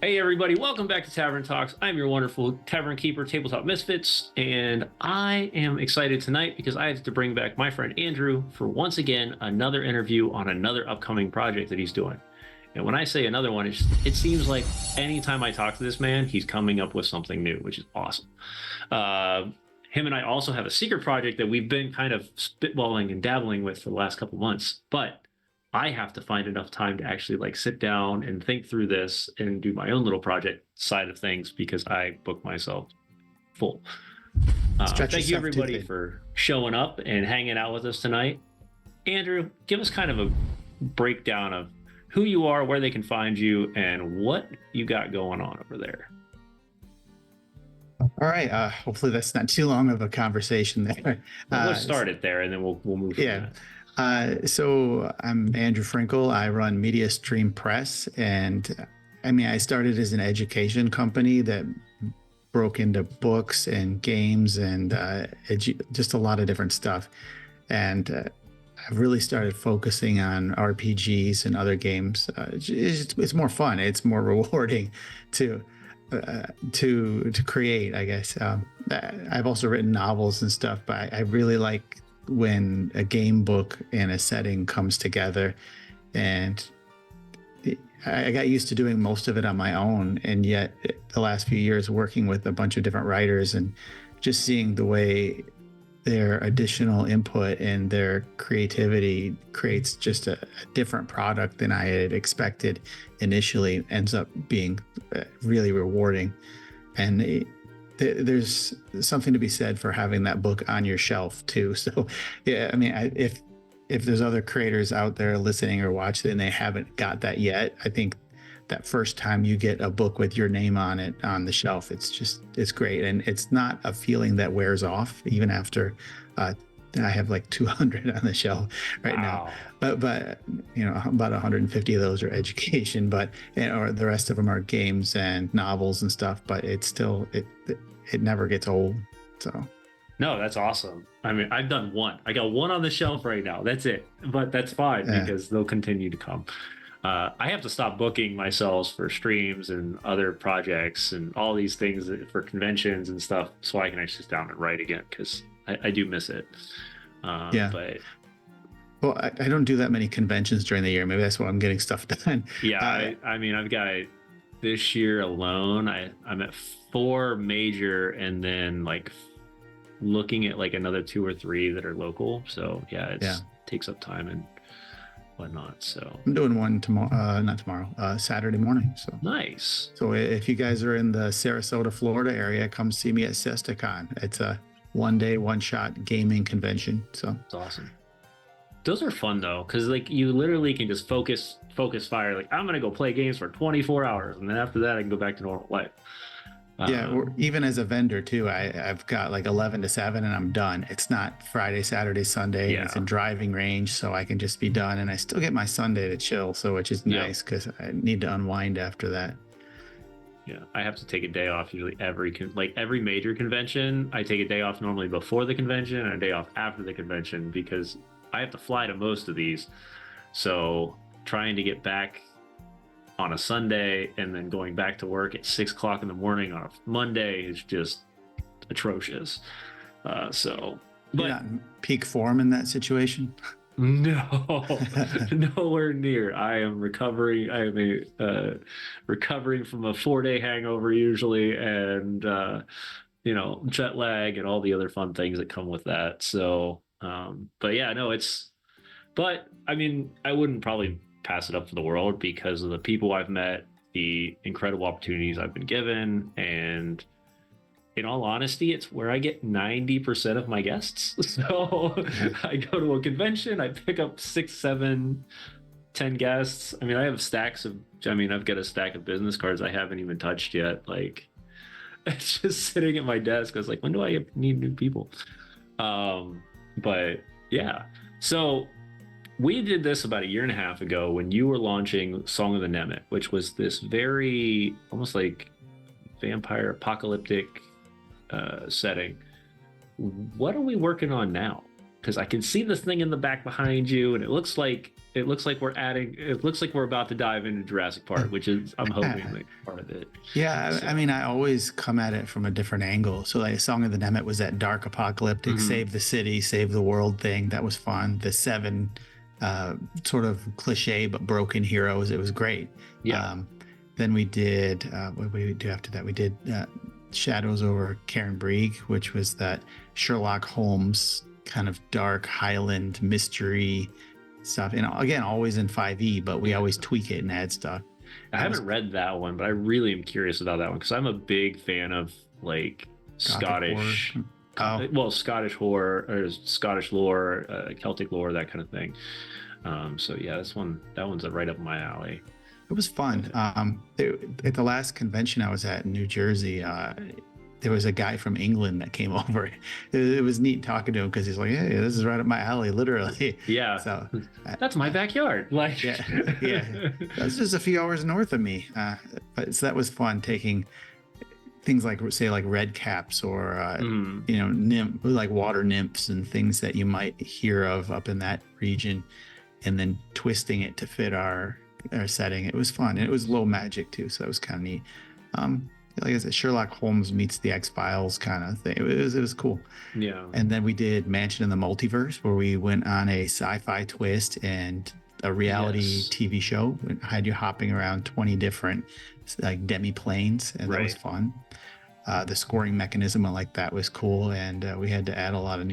Hey everybody, welcome back to Tavern Talks. I'm your wonderful Tavern Keeper, Tabletop Misfits, and I am excited tonight because I have to bring back my friend Andrew for once again another interview on another upcoming project that he's doing. And when I say another one, it seems like anytime I talk to this man, he's coming up with something new, which is awesome. Him and I also have a secret project that we've been kind of spitballing and dabbling with for the last couple months, but I have to find enough time to actually like sit down and think through this and do my own little project side of things because I book myself full. Thank you everybody for showing up and hanging out with us tonight. Andrew, give us kind of a breakdown of who you are, where they can find you, and what you got going on over there. All right. Hopefully that's not too long of a conversation there. Well, let's start it there, and then we'll move. Yeah. So I'm Andrew Frankel. I run Media Stream Press, and I started as an education company that broke into books and games and just a lot of different stuff. And I've really started focusing on RPGs and other games. It's more fun. It's more rewarding to create, I guess. I've also written novels and stuff, but I really like when a game book and a setting comes together. And I got used to doing most of it on my own, and yet the last few years working with a bunch of different writers and just seeing the way their additional input and their creativity creates just a different product than I had expected initially ends up being really rewarding. And there's something to be said for having that book on your shelf too. So yeah, if there's other creators out there listening or watching and they haven't got that yet, I think that first time you get a book with your name on it on the shelf, it's great. And it's not a feeling that wears off even after I have like 200 on the shelf right now, but about 150 of those are education, or the rest of them are games and novels and stuff, but it's still, it never gets old. So. No, that's awesome. I mean, I've done one. I got one on the shelf right now. That's it. But that's fine because they'll continue to come. I have to stop booking myself for streams and other projects and all these things for conventions and stuff so I can actually sit down and write again because I do miss it. But well, I don't do that many conventions during the year. Maybe that's why I'm getting stuff done. Yeah, I mean, I've got this year alone. I'm at 4 major and then like looking at like another 2 or 3 that are local. So yeah, takes up time and whatnot. So I'm doing one tomorrow, not tomorrow, Saturday morning. So nice. So if you guys are in the Sarasota, Florida area, come see me at SestaCon. It's a one-day, one-shot gaming convention. So it's awesome. Those are fun though, because like you literally can just focus fire. Like I'm gonna go play games for 24 hours, and then after that I can go back to normal life. Or even as a vendor too, I've got like 11 to 7 and I'm done. It's not Friday, Saturday, Sunday. Yeah. It's in driving range, so I can just be done, and I still get my Sunday to chill, so which is nice because I need to unwind after that. Yeah, I have to take a day off usually every major convention. I take a day off normally before the convention and a day off after the convention because I have to fly to most of these. So trying to get back on a Sunday and then going back to work at 6 o'clock in the morning on a Monday is just atrocious. But you're not in peak form in that situation. No, nowhere near. I am recovering. I am recovering from a 4-day hangover usually, and jet lag and all the other fun things that come with that. So, but yeah, no, but I mean, I wouldn't probably pass it up for the world because of the people I've met, the incredible opportunities I've been given, and in all honesty, it's where I get 90% of my guests. So I go to a convention, I pick up 6, 7, 10 guests. I mean, I've got a stack of business cards I haven't even touched yet. Like, it's just sitting at my desk. I was like, when do I need new people? But yeah. So we did this about 1.5 years ago when you were launching Song of the Nemet, which was this very almost like vampire apocalyptic setting. What are we working on now? Because I can see this thing in the back behind you, and it looks like it looks like we're adding. It looks like we're about to dive into Jurassic Park, which is I'm hoping like part of it. Yeah, So, I mean, I always come at it from a different angle. So, like, Song of the Nemeth was that dark apocalyptic, mhm. save the city, save the world thing. That was fun. The seven, sort of cliche but broken heroes. It was great. Yeah. Um, then we did, what did we do after that? We did Shadows over Karen Brieg, which was that Sherlock Holmes kind of dark Highland mystery stuff. And again, always in 5e, but we Yeah. always tweak it and add stuff. I That was haven't read that one, but I really am curious about that one because I'm a big fan of like Gothic Scottish, horror. Oh, well, Scottish horror or Scottish lore, Celtic lore, that kind of thing. So yeah, that one's right up my alley. it was fun. At the last convention I was at in New Jersey, there was a guy from England that came over. It was neat talking to him because he's like, "Hey, this is right up my alley, literally." Yeah, So, that's my backyard. Like, yeah, yeah, that's just a few hours north of me. But so that was fun taking things like, say, like red caps or Mhm. like water nymphs and things that you might hear of up in that region, and then twisting it to fit our setting. It was fun, and it was low magic too, so that was kind of neat. Like I said, Sherlock Holmes meets the X-Files kind of thing. It was cool. Yeah. And then we did Mansion in the Multiverse, where we went on a sci-fi twist and a reality Yes. TV show. It had you hopping around 20 different like demi-planes, and that was Right. fun. The scoring mechanism like that was cool, and we had to add a lot of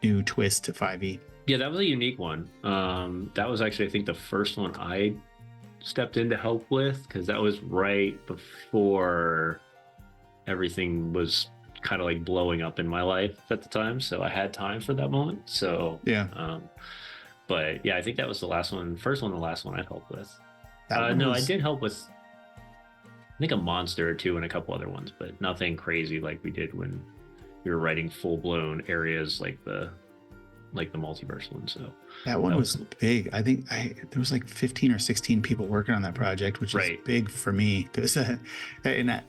new twists to 5e. Yeah, that was a unique one. That was actually, I think, the first one I stepped in to help with because that was right before everything was kind of like blowing up in my life at the time. So I had time for that moment. So, Yeah, but yeah, I think that was the last one, first one, the last one I'd helped with. that one No, I was, did help with, I think, a monster or two and a couple other ones, but nothing crazy like we did when we were writing full blown areas like the multiverse one. So that one that was big. I think there was like 15 or 16 people working on that project, which is Right. big for me because, and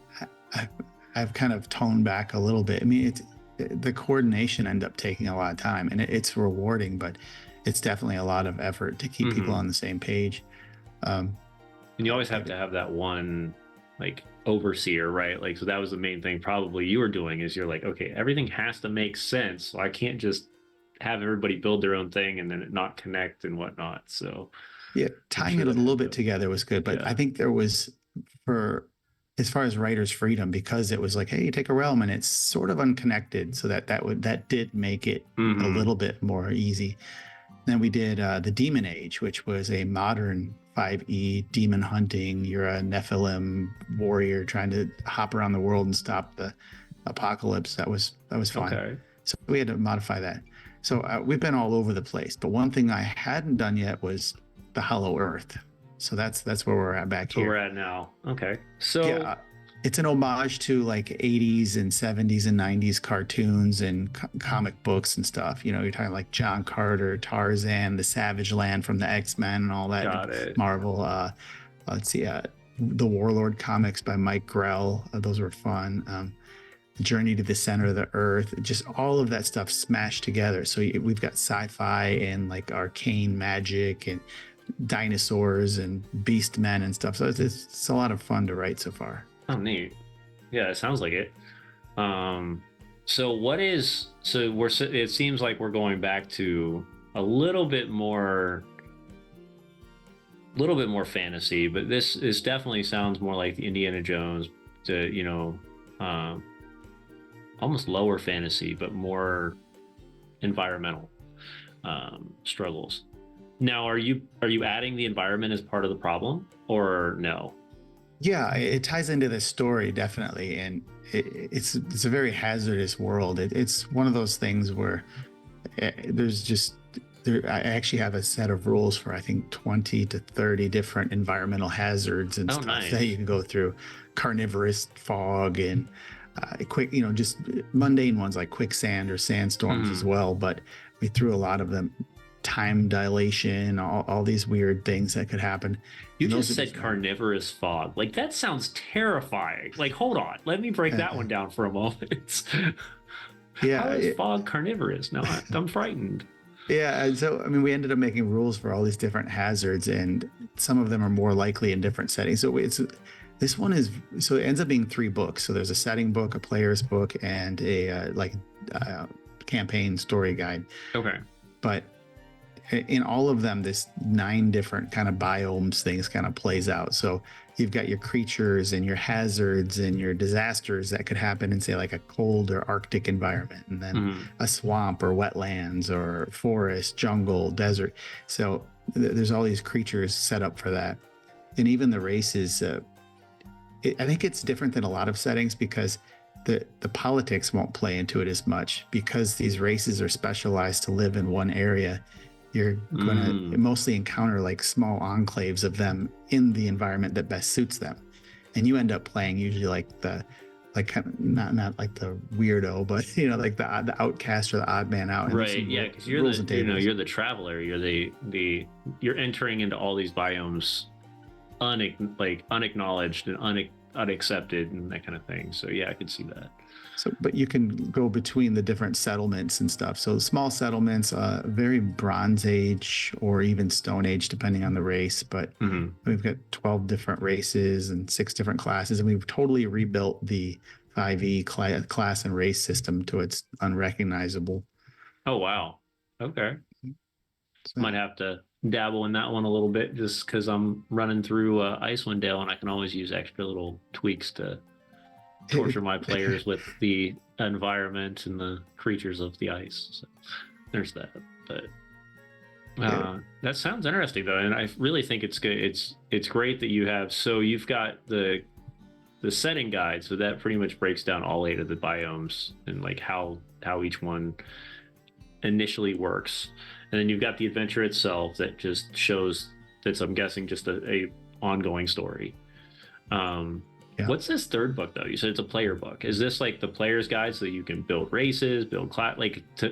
I've kind of toned back a little bit. I mean, the coordination ended up taking a lot of time, and it's rewarding, but it's definitely a lot of effort to keep people Mhm. on the same page. And you always have to have that one like overseer, right? Like, so that was the main thing probably you were doing is you're like, okay, everything has to make sense. So I can't just have everybody build their own thing and then it not connect and whatnot. So Yeah, tying sure it a that little had bit to- together was good, but Yeah. I think there was, for as far as writers' freedom, because it was like, hey, you take a realm and it's sort of unconnected, so that did make it a Mhm. little bit more easy. Then we did the Demon Age, which was a modern 5e demon hunting. You're a Nephilim warrior trying to hop around the world and stop the apocalypse. That was fun. Okay. So we had to modify that. So we've been all over the place. But one thing I hadn't done yet was the Hollow Earth. So that's where we're at back That's where we're here. at now. Okay. So Yeah, it's an homage to like 80s and 70s and 90s cartoons and comic books and stuff. You're talking like John Carter, Tarzan, the Savage Land from the X-Men and all that. got it. Marvel. Let's see, the Warlord comics by Mike Grell. Those were fun. Journey to the Center of the Earth, just all of that stuff smashed together. So we've got sci-fi and like arcane magic and dinosaurs and beast men and stuff. So it's a lot of fun to write so far. Oh, neat. Yeah, it sounds like it. So it seems like we're going back to a little bit more fantasy, but this definitely sounds more like the Indiana Jones, almost lower fantasy, but more environmental struggles. Now, are you adding the environment as part of the problem or no? Yeah, it ties into the story definitely, and it's a very hazardous world. It's one of those things where there's just I actually have a set of rules for I think 20 to 30 different environmental hazards and stuff Nice. that you can go through. Carnivorous fog and quick, just mundane ones like quicksand or sandstorms as well. But we threw a lot of them. Time dilation, all these weird things that could happen. You And just those are said carnivorous fog. Like, that sounds terrifying. Like, hold on. Let me break that one down for a moment. Yeah, How is fog carnivorous? Now I'm frightened. Yeah, and so I mean, we ended up making rules for all these different hazards, and some of them are more likely in different settings. So it's this one is so it ends up being 3 books. So there's a setting book, a player's book, and a campaign story guide. Okay. But in all of them, this 9 different kind of biomes things kind of plays out. So you've got your creatures and your hazards and your disasters that could happen in, say, like a cold or Arctic environment, and then a swamp or wetlands or forest, jungle, desert. So there's all these creatures set up for that. And even the races, I think it's different than a lot of settings because the politics won't play into it as much because these races are specialized to live in one area. You're going to mostly encounter like small enclaves of them in the environment that best suits them. And you end up playing usually like kind of not like the weirdo, but like the outcast or the odd man out. Right. Yeah. Because you're you're the traveler. You're you're entering into all these biomes unacknowledged and unaccepted and that kind of thing. So yeah, I could see that. So, but you can go between the different settlements and stuff. So small settlements, very Bronze Age or even Stone Age, depending on the race. But we've got 12 different races and 6 different classes, and we've totally rebuilt the 5e class and race system to its unrecognizable. Oh wow! Okay, so, might have to dabble in that one a little bit just because I'm running through Icewind Dale, and I can always use extra little tweaks to torture my players with the environment and the creatures of the ice. So there's that. But that sounds interesting though, and I really think it's good. It's great that you have. So you've got the setting guide, so that pretty much breaks down all 8 of the biomes and like how each one initially works, and then you've got the adventure itself that just shows that's, I'm guessing, just a ongoing story. What's this 3rd book though? You said it's a player book. Is this like the player's guide so that you can build races, build class,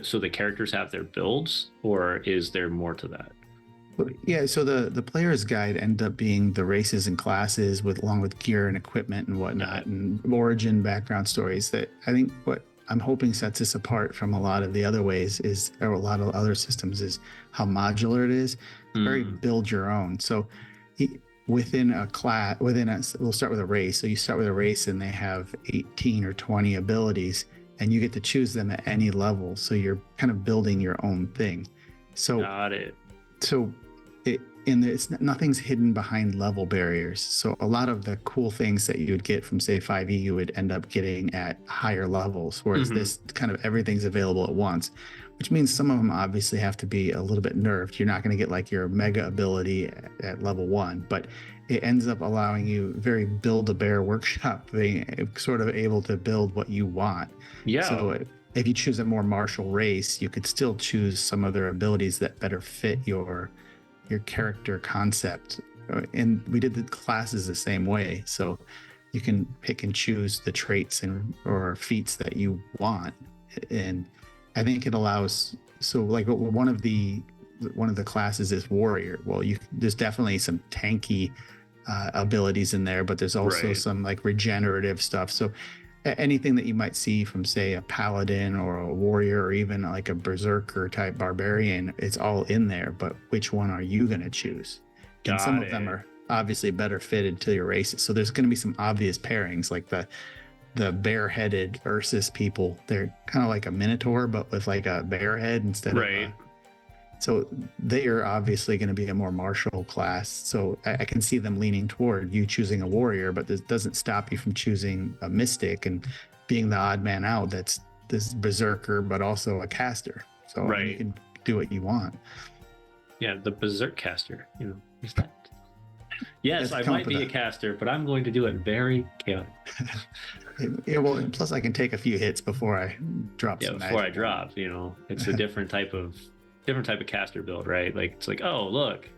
so the characters have their builds, or is there more to that? Yeah, so the player's guide ended up being the races and classes along with gear and equipment and whatnot, and origin background stories. That I think what I'm hoping sets this apart from a lot of the other ways or a lot of other systems is how modular it is. It's very build your own. So within a class, we'll start with a race. So you start with a race and they have 18 or 20 abilities and you get to choose them at any level. So you're kind of building your own thing. So got it. So nothing's hidden behind level barriers. So a lot of the cool things that you would get from, say, 5e, you would end up getting at higher levels, whereas this kind of everything's available at once, which means some of them obviously have to be a little bit nerfed. You're not going to get like your mega ability at level 1, but it ends up allowing you very Build-A-Bear workshop thing, sort of able to build what you want. Yeah. So if you choose a more martial race, you could still choose some other abilities that better fit your character concept. And we did the classes the same way. So you can pick and choose the traits or feats that you want. And I think it allows, so like one of the classes is warrior. Well, there's definitely some tanky abilities in there, but there's also some like regenerative stuff. So anything that you might see from, say, a paladin or a warrior or even like a berserker type barbarian, it's all in there. But which one are you going to choose? And some of them are obviously better fitted to your races. So there's going to be some obvious pairings, like the bare-headed Ursus people. They're kind of like a minotaur, but with like a bear head instead of so they are obviously going to be a more martial class. So I can see them leaning toward you choosing a warrior, but this doesn't stop you from choosing a mystic and being the odd man out. That's this berserker, but also a caster. So you can do what you want. Yeah, the berserk caster. Is that? Yes, I might be a caster, but I'm going to do it very chaotic. Yeah, well, plus I can take a few hits before I drop some magic. Before I drop, it's a different type of caster build, right? Like it's like, oh look,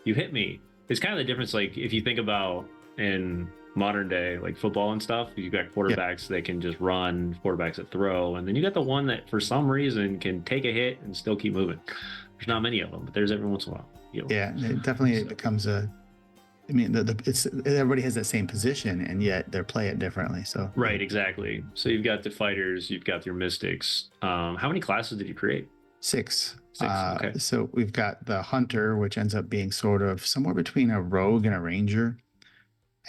you hit me. It's kind of the difference, like if you think about in modern day like football and stuff, you've got quarterbacks that can just run, quarterbacks that throw, and then you got the one that for some reason can take a hit and still keep moving. There's not many of them, but there's every once in a while. Yeah, it definitely becomes everybody has that same position and yet they play it differently. So exactly. So you've got the fighters, you've got your mystics. How many classes did you create? Six. Six. Okay. So we've got the hunter, which ends up being sort of somewhere between a rogue and a ranger.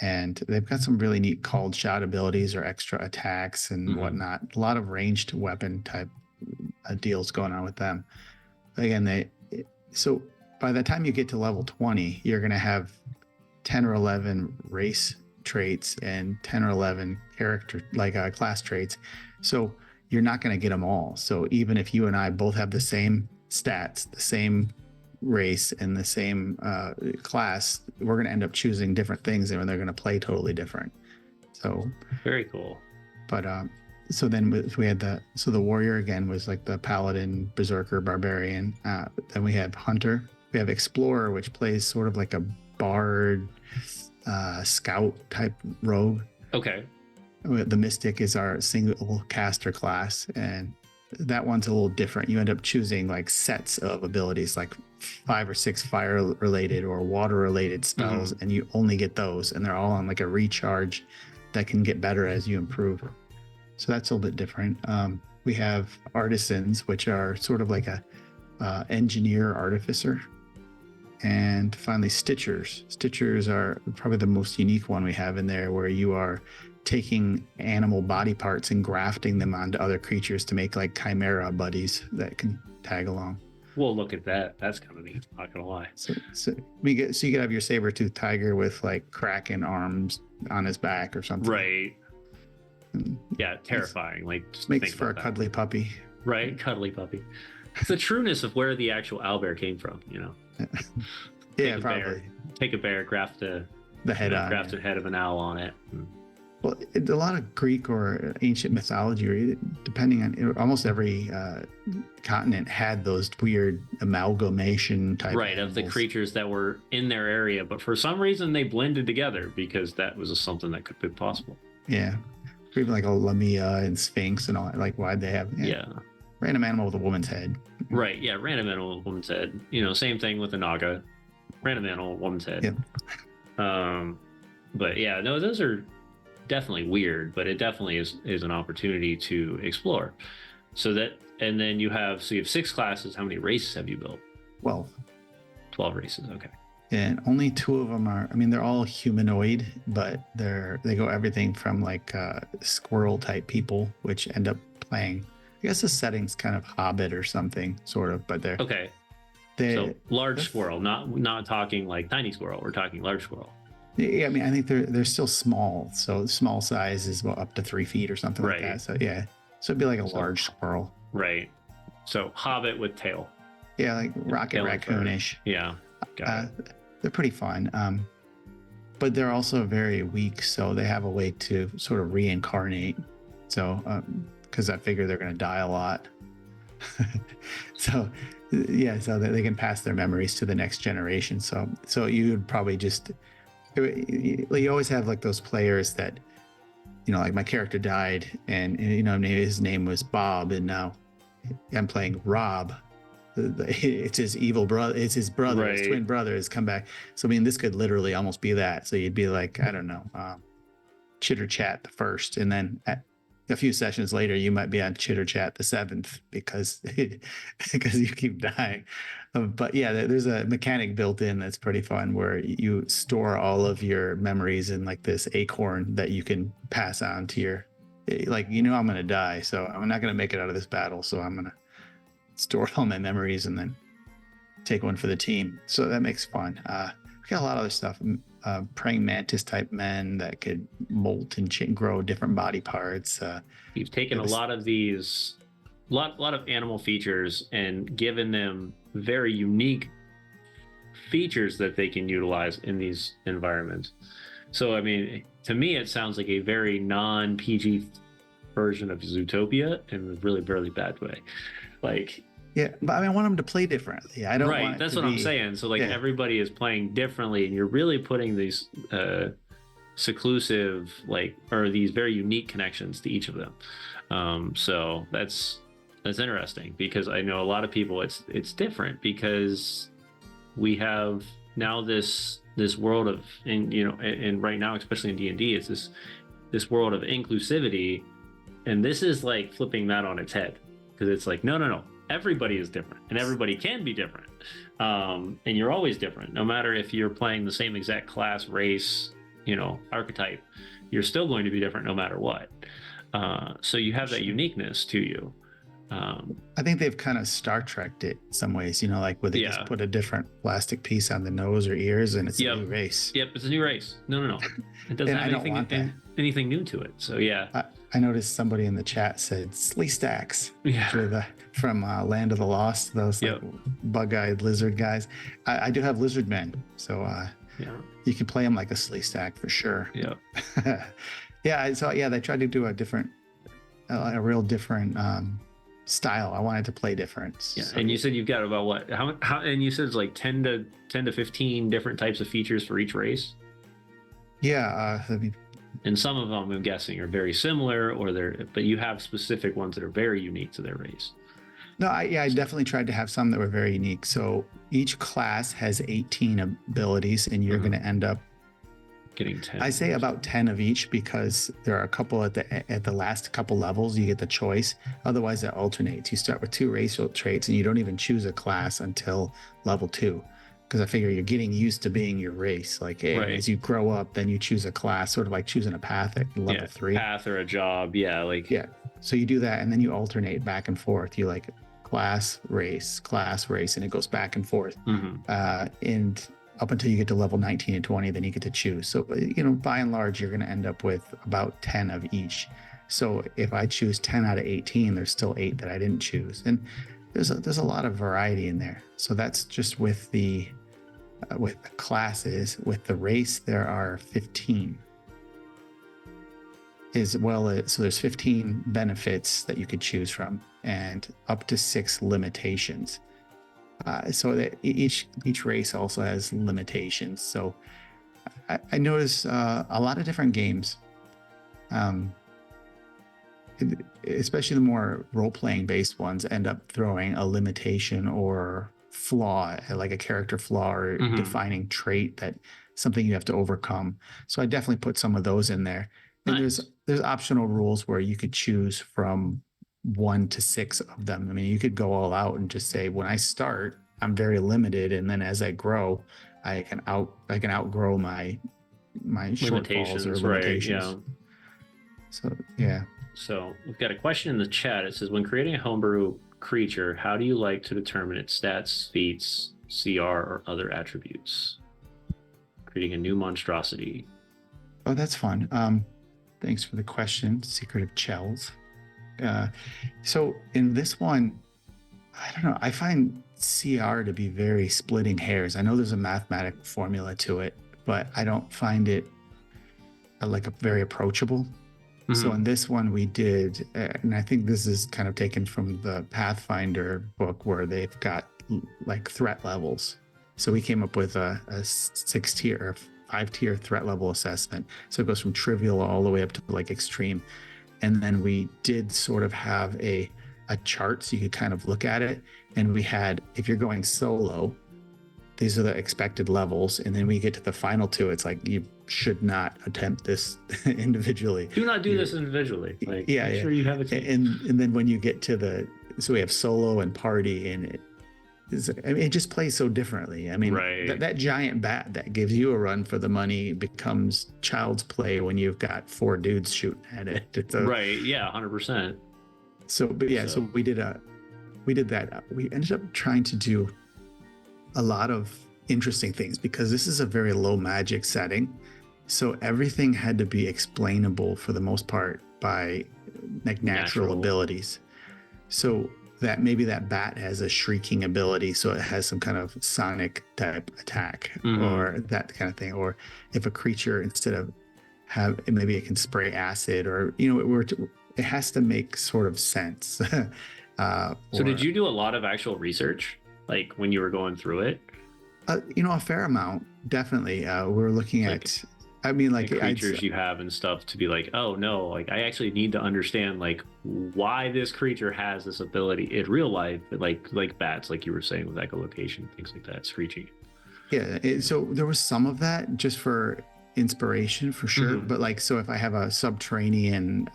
And they've got some really neat called shot abilities or extra attacks and whatnot. A lot of ranged weapon type deals going on with them. Again, so by the time you get to level 20, you're going to have 10 or 11 race traits and 10 or 11 character class traits. So you're not going to get them all. So even if you and I both have the same stats, the same race, and the same class, we're going to end up choosing different things, and they're going to play totally different. So very cool. But so then we had the warrior again was like the paladin, berserker, barbarian. Then we have hunter. We have explorer, which plays sort of like a bard, scout type rogue. Okay. The mystic is our single caster class, and that one's a little different. You end up choosing like sets of abilities, like 5 or 6 fire related or water related spells, and you only get those, and they're all on like a recharge that can get better as you improve. So that's a little bit different. We have artisans, which are sort of like a engineer artificer. And finally, stitchers. Stitchers are probably the most unique one we have in there, where you are taking animal body parts and grafting them onto other creatures to make like chimera buddies that can tag along. Well, look at that. That's kind of neat. Not gonna lie. So you could have your saber-toothed tiger with like kraken arms on his back or something. Right. Yeah, terrifying. Like just makes for a cuddly puppy. Right, cuddly puppy. It's the trueness of where the actual owlbear came from, you know. Yeah, probably. Take a bear, graft the head on. Graft a head of an owl on it. Well, a lot of Greek or ancient mythology, depending on almost every continent, had those weird amalgamation type. Right, animals. Of the creatures that were in their area, but for some reason they blended together because that was something that could be possible. Yeah, even like a lamia and sphinx and all. Like, why'd they have? Yeah. Random animal with a woman's head. Right, yeah, random animal with a woman's head. You know, same thing with the naga. Random animal, woman's head. Yep. But yeah, no, those are definitely weird, but it definitely is an opportunity to explore. So and then you have 6 classes. How many races have you built? 12 races. Okay. And only 2 of them are, I mean, they're all humanoid, but they go everything from like squirrel type people, which end up playing, I guess the setting's kind of Hobbit or something, sort of, but they're okay. So large squirrel, not talking like tiny squirrel. We're talking large squirrel. Yeah, I mean, I think they're still small. So small size is up to 3 feet or something like that. So yeah, so it'd be like a large squirrel. Right. So Hobbit with tail. Yeah, like Rocket Raccoonish. Yeah. Got it. They're pretty fun. But they're also very weak, so they have a way to sort of reincarnate. So because I figure they're going to die a lot. So yeah, so that they can pass their memories to the next generation. So you would probably just, you always have like those players that, you know, like my character died and you know, his name was Bob, and now I'm playing Rob. It's his evil brother. It's his brother. Right. His twin brother has come back. So I mean, this could literally almost be that. So you'd be like, I don't know, Chitter Chat the first, and then a few sessions later, you might be on Chitter Chat the 7th because you keep dying. But yeah, there's a mechanic built in that's pretty fun where you store all of your memories in like this acorn that you can pass on to your, like, you know, I'm going to die, so I'm not going to make it out of this battle. So I'm going to store all my memories and then take one for the team. So that makes fun. We got a lot of other stuff. Praying mantis type men that could molt and grow different body parts. You've taken a lot of these, lot of animal features and given them very unique features that they can utilize in these environments. So, I mean, to me, it sounds like a very non-PG version of Zootopia in a really, really bad way. Like, yeah, but I mean, I want them to play differently. I don't. Right, that's what I'm saying. So, like, everybody is playing differently, and you're really putting these seclusive, like, or these very unique connections to each of them. So that's interesting because I know a lot of people. It's different because we have now this world of, and right now, especially in D&D, it's this world of inclusivity, and this is like flipping that on its head because it's like no. everybody is different, and everybody can be different. And you're always different, no matter if you're playing the same exact class, race, archetype. You're still going to be different no matter what. So you have that uniqueness to you. I think they've kind of Star Trek'd it some ways, like where they just put a different plastic piece on the nose or ears, and it's a new race. Yep, it's a new race. No. It doesn't have anything new to it. So yeah. I noticed somebody in the chat said Slee Stacks from Land of the Lost, those bug-eyed lizard guys. I do have lizard men, so you can play them like a Slee Stack for sure. Yeah. So they tried to do a real different style. I wanted to play different. So. And you said you've got about what? How? And you said it's like 10 to 15 different types of features for each race. Yeah, and some of them, I'm guessing, are very similar, but you have specific ones that are very unique to their race. No, I definitely tried to have some that were very unique. So each class has 18 abilities, and you're going to end up getting 10. I say about 10 of each because there are a couple at the last couple levels you get the choice. Otherwise, it alternates. You start with 2 racial traits, and you don't even choose a class until level 2. Because I figure you're getting used to being your race. Like as you grow up, then you choose a class, sort of like choosing a path at level 3. Path or a job, So you do that, and then you alternate back and forth. You like class, race, and it goes back and forth. And up until you get to level 19 and 20, then you get to choose. So by and large, you're going to end up with about 10 of each. So if I choose 10 out of 18, there's still 8 that I didn't choose, and there's a lot of variety in there. So that's just with the classes. With the race, there are 15 as well as, so there's 15 benefits that you could choose from, and up to 6 limitations. So that each race also has limitations. So I notice a lot of different games, especially the more role-playing based ones, end up throwing a limitation or flaw, like a character flaw or defining trait, that something you have to overcome. So I definitely put some of those in there. And there's optional rules where you could choose from 1 to 6 of them. I mean, you could go all out and just say, when I start, I'm very limited, and then as I grow, I can outgrow my shortfalls or limitations. Right, So yeah. So we've got a question in the chat. It says, when creating a homebrew creature, how do you like to determine its stats, feats, CR, or other attributes? Creating a new monstrosity. Oh, that's fun. Thanks for the question, Secretive Chells. So in this one, I don't know, I find CR to be very splitting hairs. I know there's a mathematical formula to it, but I don't find it like a very approachable. So in this one we did, and I think this is kind of taken from the Pathfinder book, where they've got like threat levels. So we came up with a 6-tier or 5-tier threat level assessment. So it goes from trivial all the way up to like extreme. And then we did sort of have a chart so you could kind of look at it. And we had, if you're going solo, these are the expected levels. And then we get to the final 2, it's like, you should not attempt this individually. Do not do this individually. Like, make sure you have a team. And then when you get to so we have solo and party, and it just plays so differently. I mean, that giant bat that gives you a run for the money becomes child's play when you've got 4 dudes shooting at it. 100%. So we did that. We ended up trying to do a lot of interesting things because this is a very low magic setting. So everything had to be explainable for the most part by like natural abilities. So that maybe that bat has a shrieking ability, so it has some kind of sonic type attack or that kind of thing. Or if a creature, instead of maybe it can spray acid, or it has to make sort of sense. So did you do a lot of actual research, like when you were going through it? A fair amount, definitely. We're looking at, I mean, like creatures you have and stuff, to be like, oh no, like I actually need to understand like why this creature has this ability in real life, like bats, like you were saying with echolocation, things like that, screeching. Yeah, so there was some of that just for inspiration for sure, but like, so if I have a subterranean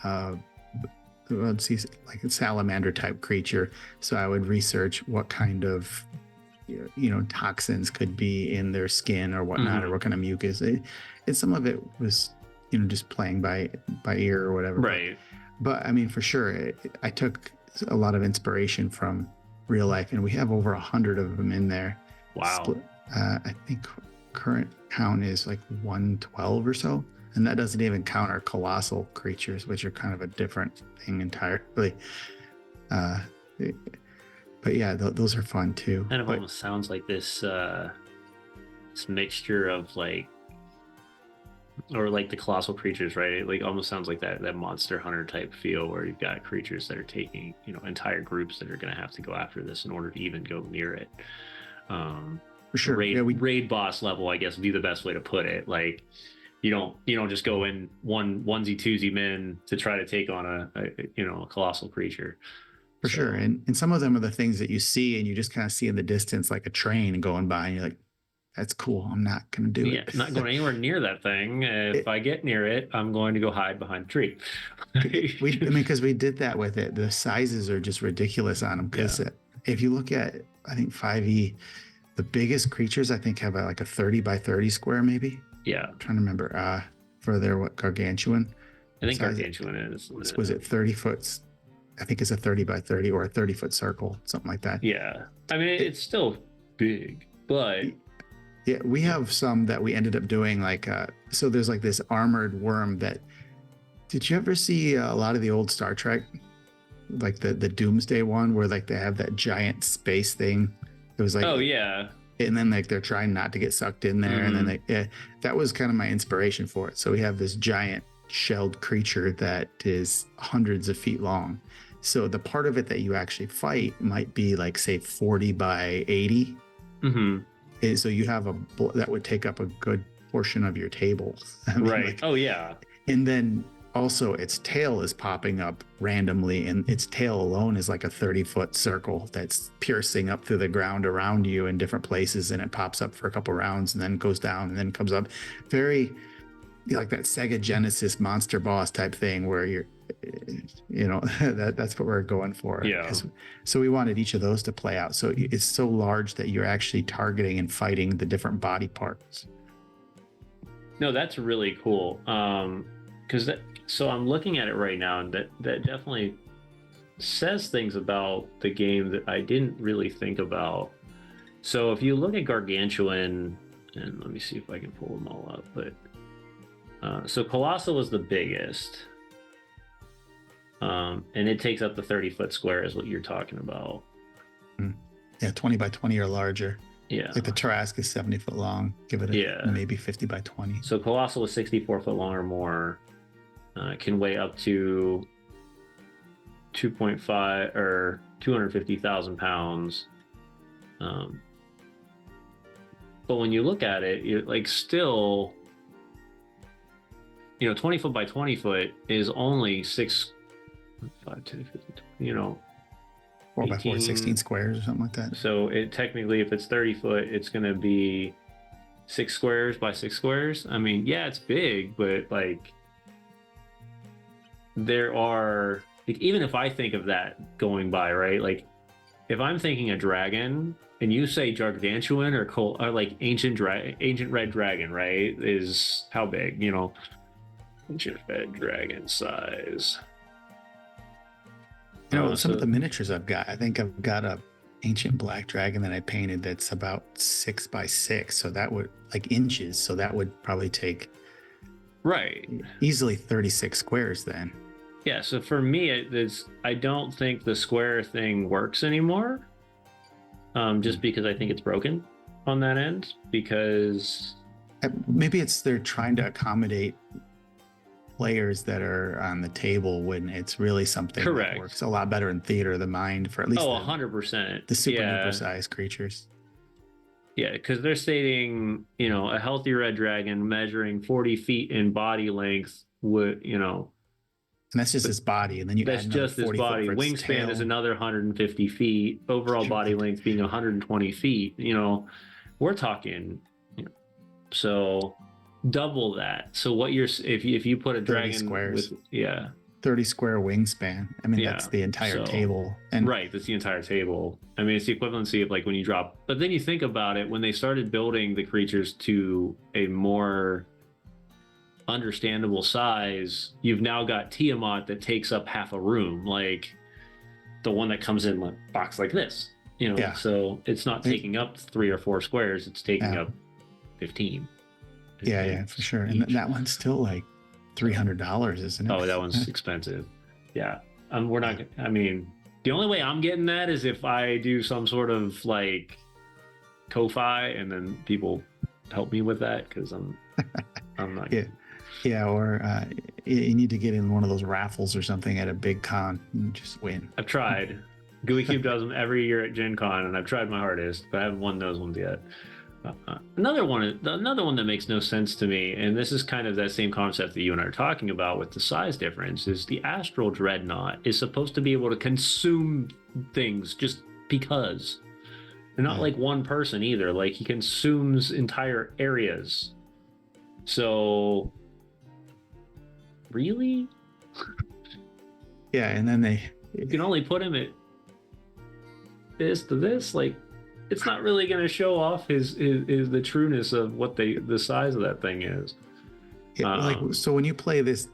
let's see, like a salamander type creature. So I would research what kind of toxins could be in their skin or whatnot, or what kind of mucus. And some of it was just playing by ear or whatever. Right. But I mean, for sure, I took a lot of inspiration from real life, and we have over 100 of them in there. Wow. I think current count is like 112 or so, and that doesn't even count our colossal creatures, which are kind of a different thing entirely. But yeah, those are fun too. Kind of almost sounds like this mixture of like the colossal creatures, right? It like almost sounds like that Monster Hunter type feel, where you've got creatures that are taking entire groups that are going to have to go after this in order to even go near it. For sure. Raid boss level, I guess, would be the best way to put it. Like you don't just go in onesie twosie men to try to take on a colossal creature. For sure. And some of them are the things that you see and you just kind of see in the distance, like a train going by, and you're like, that's cool. I'm not going to do it. Yeah, not going anywhere near that thing. If I get near it, I'm going to go hide behind a tree. Because we did that with it. The sizes are just ridiculous on them. Because if you look at, I think 5e, the biggest creatures I think have like a 30 by 30 square, maybe. Yeah. I'm trying to remember. For their gargantuan. I think gargantuan is. Was it 30 foot? I think it's a 30 by 30 or a 30-foot circle, something like that. Yeah. I mean, it's still big, but. Yeah, we have some that we ended up doing like, so there's like this armored worm that, did you ever see a lot of the old Star Trek? Like the Doomsday one where like they have that giant space thing. It was like, oh yeah. And then like they're trying not to get sucked in there. And then that was kind of my inspiration for it. So we have this giant shelled creature that is hundreds of feet long. So the part of it that you actually fight might be like, say, 40 by 80. Mm-hmm. So you have that would take up a good portion of your table. I mean, right. Oh, yeah. And then also its tail is popping up randomly, and its tail alone is like a 30-foot circle that's piercing up through the ground around you in different places, and it pops up for a couple rounds and then goes down and then comes up. Very like that Sega Genesis monster boss type thing where you're, that's what we're going for. Yeah. So we wanted each of those to play out. So it's so large that you're actually targeting and fighting the different body parts. No, that's really cool. So I'm looking at it right now, and that definitely says things about the game that I didn't really think about. So if you look at Gargantuan, and let me see if I can pull them all up, but so Colossal is the biggest. And it takes up the 30-foot square is what you're talking about. Yeah, 20 by 20 or larger. Yeah. Like the Tarrasque is 70 foot long. Give it maybe 50 by 20. So Colossal is 64 foot long or more. Can weigh up to 2.5 or 250,000 pounds. But when you look at it, you're like still, 20 foot by 20 foot is only 6, 5, 10, 15, 4 by 4, 16 squares or something like that. So it technically, if it's 30 foot, it's going to be 6 squares by 6 squares. I mean, yeah, it's big, but like there are, like, even if I think of that going by, right? Like if I'm thinking a dragon and you say Gargantuan or like ancient red dragon, right? Is how big, ancient red dragon size. Some of the miniatures I've got, I think I've got a ancient black dragon that I painted that's about 6 by 6. So that would like inches. So that would probably take easily 36 squares then. Yeah. So for me, I don't think the square thing works anymore. Just because I think it's broken on that end, because maybe they're trying to accommodate players that are on the table when it's really something that works a lot better in theater of the mind for at least 100% the super duper sized creatures. Yeah, because they're stating, a healthy red dragon measuring 40 feet in body length would, and that's just his body, and then that's just his body. Wingspan is another 150 feet. Overall body length being 120 feet. We're talking, so double that. So what if you put a dragon squares. 30 square wingspan. I mean, Yeah, that's the entire so- table. And Right, that's the entire table. I mean, it's the equivalency of like when you drop. But then you think about it, when they started building the creatures to a more understandable size, you've now got Tiamat that takes up half a room, like the one that comes in a box like this. Yeah. So it's not taking up 3 or 4 squares; it's taking up 15. Yeah, for sure. And that one's still like $300, isn't it? Oh, that one's expensive. Yeah, we're not. I mean, the only way I'm getting that is if I do some sort of like Ko-fi, and then people help me with that because I'm not. Yeah, or you need to get in one of those raffles or something at a big con and just win. I've tried. Gooey Cube does them every year at Gen Con, and I've tried my hardest, but I haven't won those ones yet. Another one that makes no sense to me, and this is kind of that same concept that you and I are talking about with the size difference, is the Astral Dreadnought is supposed to be able to consume things just because. And not like one person either. Like he consumes entire areas. So really? Yeah, and then you can only put him at this to this. Like it's not really going to show off his the trueness of what the size of that thing is. Yeah, so when you play this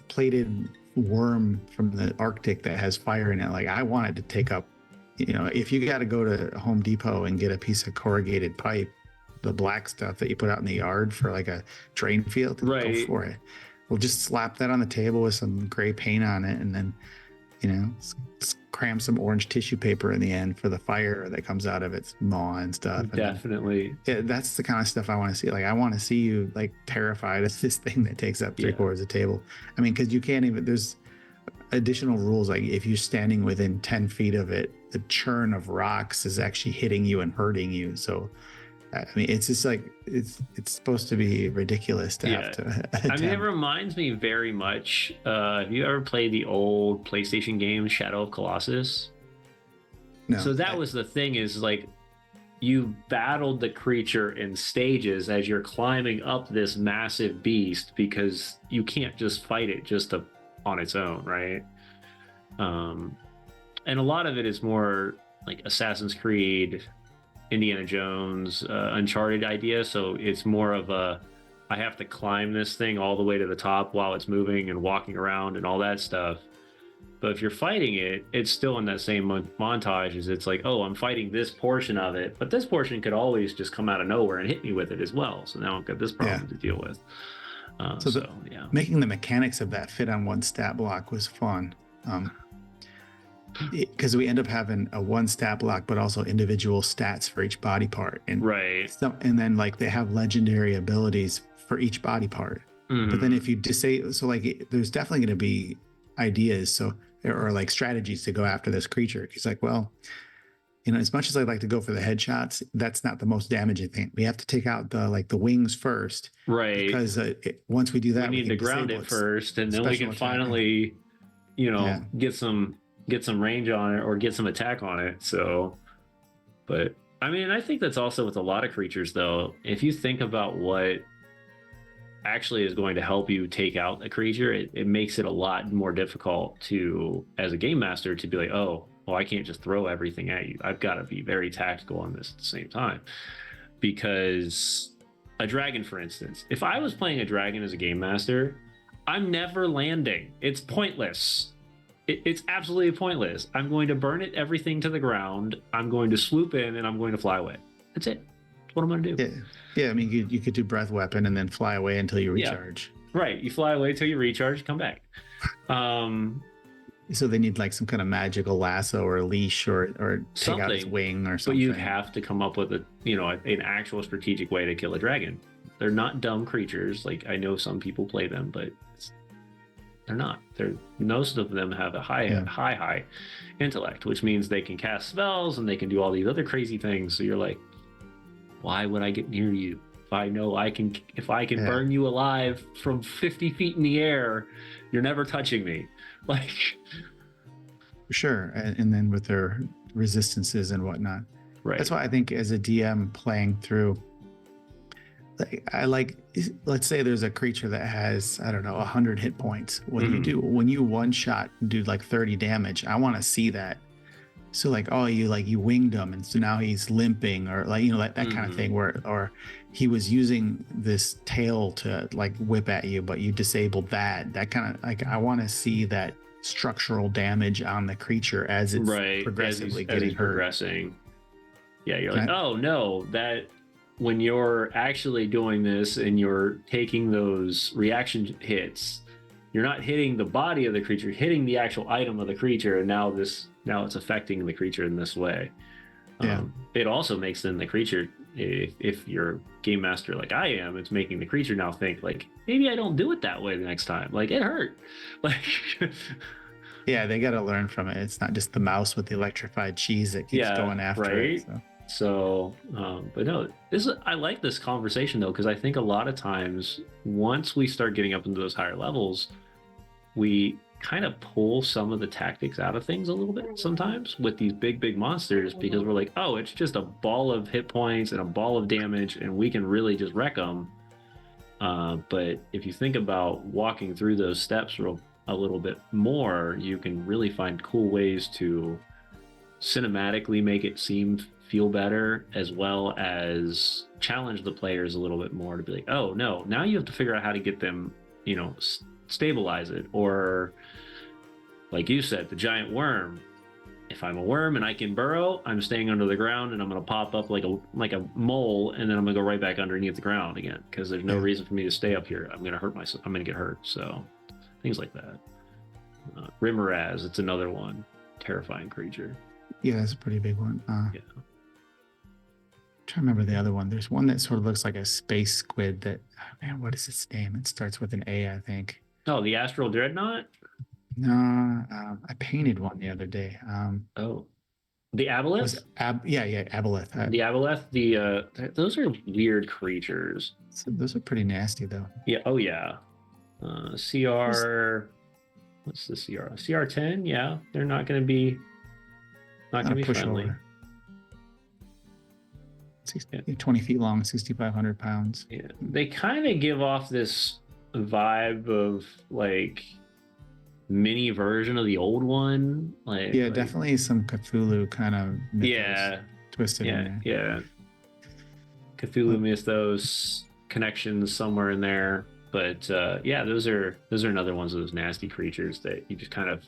plated worm from the Arctic that has fire in it, like I want it to take up, if you got to go to Home Depot and get a piece of corrugated pipe, the black stuff that you put out in the yard for like a drain field, go for it. We'll just slap that on the table with some gray paint on it, and then cram some orange tissue paper in the end for the fire that comes out of its maw and stuff. Definitely. That's the kind of stuff I want to see. Like I want to see you like terrified of this thing that takes up 3/4 of the table. I mean, because you can't even. There's additional rules, like if you're standing within 10 feet of it, the churn of rocks is actually hitting you and hurting you. So I mean, it's just like it's supposed to be ridiculous to have to attempt. I mean, it reminds me very much. Have you ever played the old PlayStation game Shadow of Colossus? No. So that was the thing, is like you battled the creature in stages as you're climbing up this massive beast, because you can't just fight it on its own, right? And a lot of it is more like Assassin's Creed, Indiana Jones, Uncharted idea. So it's more of I have to climb this thing all the way to the top while it's moving and walking around and all that stuff. But if you're fighting it, it's still in that same montage. It's like, oh, I'm fighting this portion of it, but this portion could always just come out of nowhere and hit me with it as well. So now I've got this problem to deal with. Making the mechanics of that fit on one stat block was fun. Because we end up having a one stat block, but also individual stats for each body part, and and then like they have legendary abilities for each body part. Mm-hmm. But then if you disable, so like there's definitely going to be ideas, or like strategies to go after this creature. He's like, well, as much as I'd like to go for the headshots, that's not the most damaging thing. We have to take out the wings first, right? Because once we do that, we need to ground it first, and then we can finally, get some range on it or get some attack on it. So, but I mean, I think that's also with a lot of creatures, though. If you think about what actually is going to help you take out a creature, it makes it a lot more difficult to, as a game master, to be like, oh, well, I can't just throw everything at you. I've got to be very tactical on this at the same time. Because a dragon, for instance, if I was playing a dragon as a game master, I'm never landing. It's pointless. It's absolutely pointless. I'm going to burn everything to the ground. I'm going to swoop in and I'm going to fly away. That's it. That's what I'm going to do. Yeah. I mean, you could do breath weapon and then fly away until you recharge. Yeah. Right. You fly away till you recharge, come back. So they need like some kind of magical lasso or a leash or take out its wing or something. But you have to come up with an actual strategic way to kill a dragon. They're not dumb creatures. Like I know some people play them, but they're not. Most of them have a high intellect, which means they can cast spells and they can do all these other crazy things. So you're like, why would I get near you if I know if I can burn you alive from 50 feet in the air, you're never touching me. Like, sure. And then with their resistances and whatnot. Right. That's why I think as a DM playing through, I like, let's say there's a creature that has, I don't know, 100 hit points. Mhm. When you one shot and do like 30 damage, I want to see that. So like, oh, you winged him, and so now he's limping, or like, that kind of Mhm. thing, where, or he was using this tail to like whip at you, but you disabled that kind of, like, I want to see that structural damage on the creature as it's Right. progressively As getting he's hurt. progressing. Yeah, you're like, And oh no, that when you're actually doing this and you're taking those reaction hits, you're not hitting the body of the creature, you're hitting the actual item of the creature, and now it's affecting the creature in this way. yeah, It also makes then the creature, if you're game master like I am, it's making the creature now think like maybe I don't do it that way the next time. Like it hurt, like yeah, they got to learn from it. It's not just the mouse with the electrified cheese that keeps yeah, going after it. right. So So, but no, I like this conversation though because I think a lot of times once we start getting up into those higher levels, we kind of pull some of the tactics out of things a little bit sometimes with these big monsters because we're like, oh, it's just a ball of hit points and a ball of damage, and we can really just wreck them. But if you think about walking through those steps a little bit more, you can really find cool ways to cinematically make it feel better, as well as challenge the players a little bit more to be like, oh no, now you have to figure out how to get them, stabilize it, or like you said, the giant worm. If I'm a worm and I can burrow, I'm staying under the ground and I'm going to pop up like a mole, and then I'm going to go right back underneath the ground again because there's no yeah, reason for me to stay up here. I'm going to hurt myself. I'm going to get hurt. So things like that. Rimmeraz, it's another one. Terrifying creature. yeah, that's a pretty big one. Yeah. Trying to remember the other one. There's one that sort of looks like a space squid that, oh, man, what is its name? It starts with an A, I think. Oh, the Astral Dreadnought. No, I painted one the other day. Oh, the Was Aboleth. yeah, Aboleth. The Aboleth. Those are weird creatures. So those are pretty nasty though. Yeah. Oh yeah. CR. What's the CR? CR10. Yeah, they're not Not gonna a be friendly. pushover. Yeah. 20 feet long, 6,500 pounds. Yeah. They kind of give off this vibe of like mini version of the old one. Yeah, definitely some Cthulhu kind of mythos Yeah. twisted in Yeah. there. Yeah. Cthulhu mythos connections somewhere in there. But yeah, those are another ones of those nasty creatures that you just kind of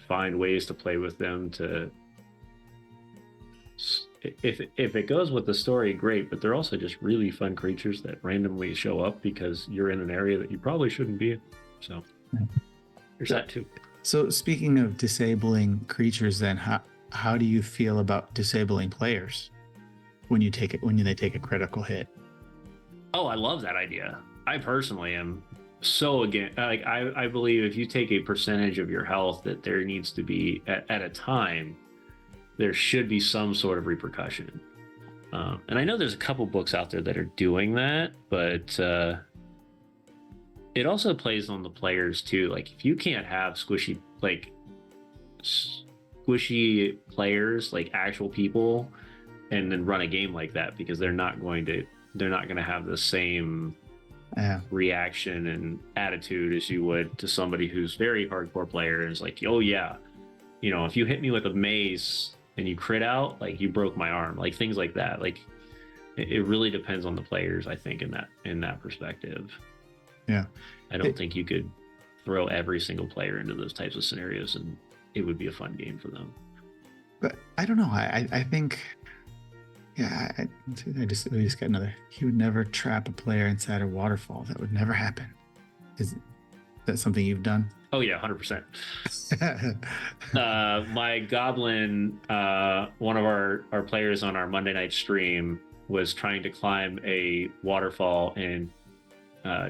find ways to play with them to if it goes with the story, great, but they're also just really fun creatures that randomly show up because you're in an area that you probably shouldn't be in. So there's that too. So speaking of disabling creatures, then how do you feel about disabling players when they take a critical hit? Oh, I love that idea. I personally am so again, like I believe if you take a percentage of your health, that there needs to be at a time, there should be some sort of repercussion. And I know there's a couple books out there that are doing that, but it also plays on the players too. Like if you can't have squishy players, like actual people, and then run a game like that, because they're not going to have the same reaction and attitude as you would to somebody who's very hardcore player and is like, oh yeah, if you hit me with a mace and you crit out, like you broke my arm, like things like that. Like it really depends on the players, I think, in that perspective. Yeah, I don't think you could throw every single player into those types of scenarios and it would be a fun game for them. But I don't know. I think, yeah, we just got another. He would never trap a player inside a waterfall. That would never happen. Is that something you've done? Oh yeah, 100%. My goblin, one of our players on our Monday night stream was trying to climb a waterfall and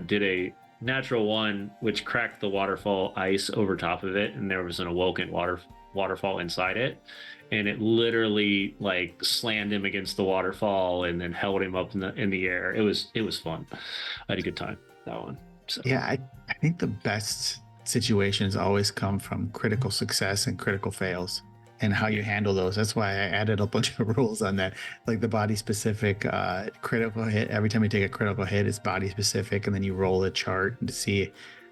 did a natural one, which cracked the waterfall ice over top of it, and there was an awoken waterfall inside it, and it literally like slammed him against the waterfall and then held him up in the air. It was fun. I had a good time that one. So. Yeah, I think the best situations always come from critical success and critical fails. and how you handle those. That's why I added a bunch of rules on that, like the body specific critical hit. Every time you take a critical hit, it's body specific, and then you roll a chart to see.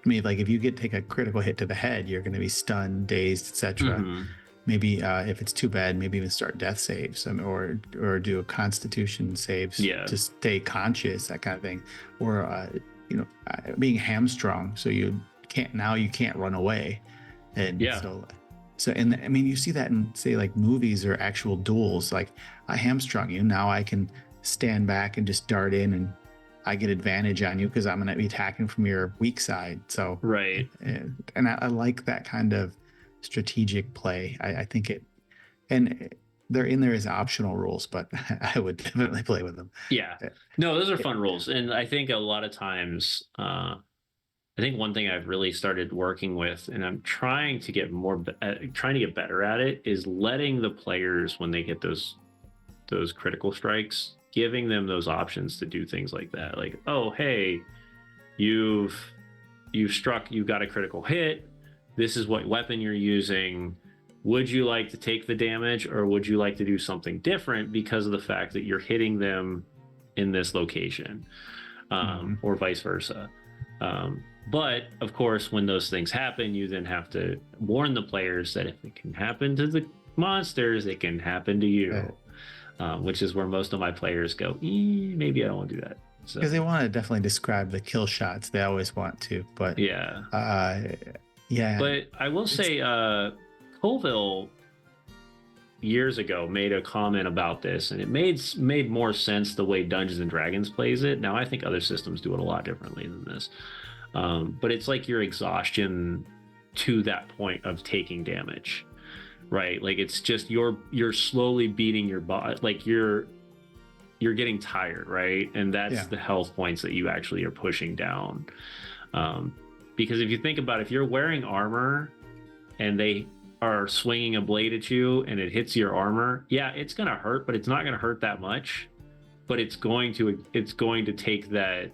I mean, like if you take a critical hit to the head, you're going to be stunned, dazed, etc. Mm-hmm. Maybe if it's too bad, maybe even start death saves, or do a constitution saves to stay conscious, that kind of thing, or being hamstrung, so you can't run away, and so and I mean you see that in say like movies or actual duels, like I hamstrung you, now I can stand back and just dart in and I get advantage on you because I'm going to be attacking from your weak side. So right, and I like that kind of strategic play. I think it, and they're in there as optional rules, but I would definitely play with them. Yeah, no, those are fun rules, and I think a lot of times, I think one thing I've really started working with, and I'm trying to get better at it, is letting the players, when they get those critical strikes, giving them those options to do things like that. Like, oh, hey, you've got a critical hit. This is what weapon you're using. Would you like to take the damage, or would you like to do something different because of the fact that you're hitting them in this location, or vice versa? But of course, when those things happen, you then have to warn the players that if it can happen to the monsters, it can happen to you. Which is where most of my players go, maybe I don't want to do that. Because they want to definitely describe the kill shots. They always want to, but yeah. But I will say, Colville years ago made a comment about this, and it made more sense the way Dungeons and Dragons plays it. Now I think other systems do it a lot differently than this, but it's like your exhaustion to that point of taking damage. Right, like it's just you're slowly beating your body, like you're getting tired, right? And that's the health points that you actually are pushing down. Because if you think about it, if you're wearing armor and they are swinging a blade at you and it hits your armor, it's gonna hurt, but it's not gonna hurt that much. But it's going to take that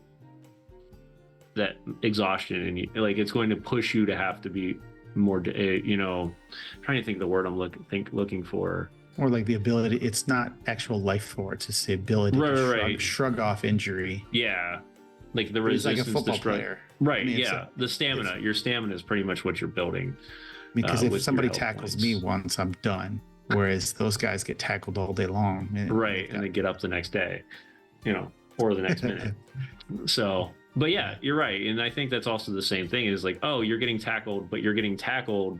exhaustion, and like it's going to push you to have to be more, trying to think of the word I'm looking for. Or like the ability, it's not actual life force, it's the ability to shrug off injury. Yeah, like the resistance, like a football player. Right, the stamina. Your stamina is pretty much what you're building. Because if somebody tackles me once, I'm done. Whereas those guys get tackled all day long. Right, and they get up the next day, or the next minute. So, but yeah, you're right. And I think that's also the same thing, is like, oh, you're getting tackled, but you're getting tackled